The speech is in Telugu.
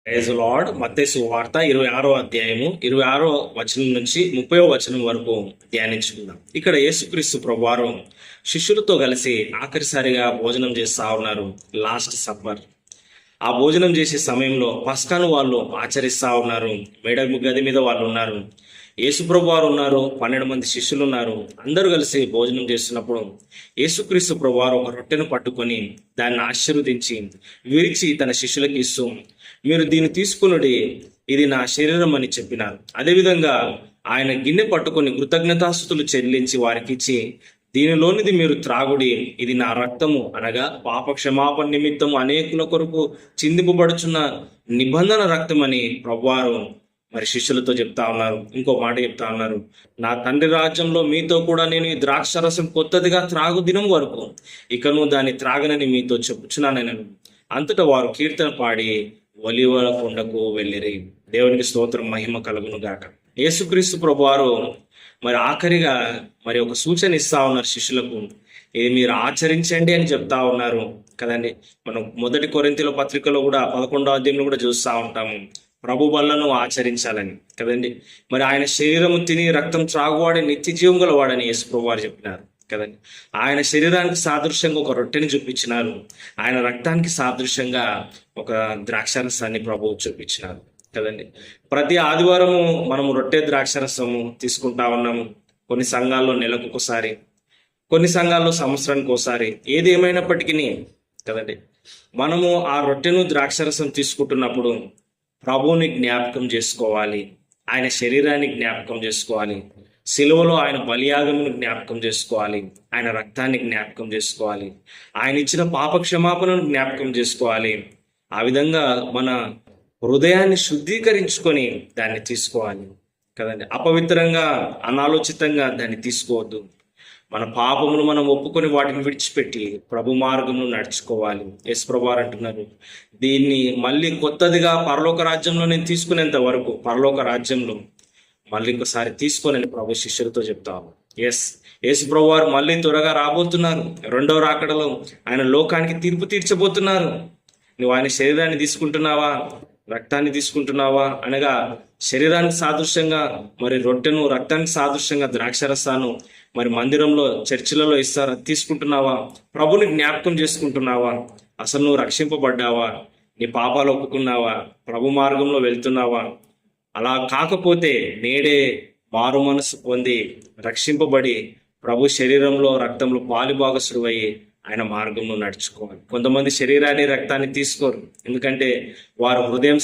Praise lord. మత్తయి సువార్త 26వ అధ్యాయము 26వ వచనం నుంచి 30వ వచనం వరకు ధ్యానించుకుందాం. ఇక్కడ యేసుక్రీస్తు ప్రభువారు శిష్యులతో కలిసి ఆఖరిసారిగా భోజనం చేస్తా ఉన్నారు. Last supper. ఆ భోజనం చేసే సమయంలో పస్కాను వాళ్ళు ఆచరిస్తా ఉన్నారు. మేడ గది మీద వాళ్ళు ఉన్నారు. యేసుప్రభు వారు ఉన్నారు, 12 మంది శిష్యులు ఉన్నారు. అందరూ కలిసి భోజనం చేస్తున్నప్పుడు యేసుక్రీస్తు ప్రభు వారు ఒక రొట్టెను పట్టుకొని దాన్ని ఆశీర్వదించి విరిచి తన శిష్యులకు ఇస్తూ, మీరు దీన్ని తీసుకునుడి, ఇది నా శరీరం అని చెప్పినారు. అదేవిధంగా ఆయన గిన్నె పట్టుకొని కృతజ్ఞతాస్తుతులు చెల్లించి వారికి ఇచ్చి, దీనిలోనిది మీరు త్రాగుడి, ఇది నా రక్తము, అనగా పాప క్షమాపణ నిమిత్తము అనేకుల కొరకు చిందింపబడుచున్న నిబంధన రక్తం అని ప్రభువారు మరి శిష్యులతో చెప్తా ఉన్నారు. ఇంకో మాట చెప్తా ఉన్నారు, నా తండ్రి రాజ్యంలో మీతో కూడా నేను ఈ ద్రాక్షరసం కొత్తదిగా త్రాగు దినం వరకు ఇకను దాన్ని త్రాగనని మీతో చెప్పుచున్నాను. అంతటా వారు కీర్తన పాడి ఒలీవల కొండకు వెళ్ళిరి. దేవునికి స్తోత్రం, మహిమ కలుగును గాక. యేసుక్రీస్తు ప్రభువారు మరి ఆఖరిగా మరి ఒక సూచన ఇస్తా ఉన్నారు శిష్యులకు. ఇది మీరు ఆచరించండి అని చెప్తా ఉన్నారు కదండి. మనం మొదటి కొరింథీయుల పత్రికలో కూడా 11వ అధ్యాయంలో కూడా చూస్తూ ఉంటాము, ప్రభు వల్లను ఆచరించాలని కదండి. మరి ఆయన శరీరము తిని రక్తం త్రాగువాడే నిత్య జీవం గలవాడని యేసు ప్రభువారు చెప్పినారు కదండి. ఆయన శరీరానికి సాదృశ్యంగా ఒక రొట్టెని చూపించినారు. ఆయన రక్తానికి సాదృశ్యంగా ఒక ద్రాక్షారసాన్ని ప్రభువు చూపించినారు కదండి. ప్రతి ఆదివారము మనము రొట్టె ద్రాక్షారసము తీసుకుంటా ఉన్నాము. కొన్ని సంఘాల్లో నెలకు ఒకసారి, కొన్ని సంఘాల్లో సంవత్సరానికి ఒకసారి. ఏది ఏమైనప్పటికీ కదండి, మనము ఆ రొట్టెను ద్రాక్షారసం తీసుకుంటున్నప్పుడు ప్రభువుని జ్ఞాపకం చేసుకోవాలి, ఆయన శరీరాన్ని జ్ఞాపకం చేసుకోవాలి, సిలువలో ఆయన బలియాగమును జ్ఞాపకం చేసుకోవాలి, ఆయన రక్తాన్ని జ్ఞాపకం చేసుకోవాలి, ఆయన ఇచ్చిన పాప క్షమాపణను జ్ఞాపకం చేసుకోవాలి. ఆ విధంగా మన హృదయాన్ని శుద్ధీకరించుకొని దాన్ని తీసుకోవాలి కదండి. అపవిత్రంగా అనాలోచితంగా దాన్ని తీసుకోవద్దు. మన పాపమును మనం ఒప్పుకొని వాటిని విడిచిపెట్టి ప్రభు మార్గమును నడుచుకోవాలి. యేసు ప్రభువారు అంటున్నారు, దీన్ని మళ్ళీ కొత్తదిగా పరలోక రాజ్యంలో నేను తీసుకునేంత వరకు, పరలోక రాజ్యంలో మళ్ళీ ఇంకోసారి తీసుకొని ప్రభు శిష్యులతో చెప్తాము. యేసు ప్రభువారు మళ్ళీ త్వరగా రాబోతున్నారు. 2వ రాకడలో ఆయన లోకానికి తీర్పు తీర్చబోతున్నారు. నువ్వు ఆయన శరీరాన్ని తీసుకుంటున్నావా, రక్తాన్ని తీసుకుంటున్నావా? అనగా శరీరానికి సాదృశ్యంగా మరి రొట్టెను, రక్తానికి సాదృశ్యంగా ద్రాక్షరసాను మరి మందిరంలో చర్చిలలో ఇస్తారు, తీసుకుంటున్నావా? ప్రభుని జ్ఞాపకం చేసుకుంటున్నావా? అసలు నువ్వు రక్షింపబడ్డావా? నీ పాపాలు ఒప్పుకున్నావా? ప్రభు మార్గంలో వెళ్తున్నావా? అలా కాకపోతే నేడే మారు మనసు పొంది రక్షింపబడి ప్రభు శరీరంలో రక్తంలో పాలుభాగస్తుడయ్యి ఆయన మార్గంలో నడుచుకోవాలి. కొంతమంది శరీరాన్ని, రక్తాన్ని తీసుకోరు, ఎందుకంటే వారు హృదయం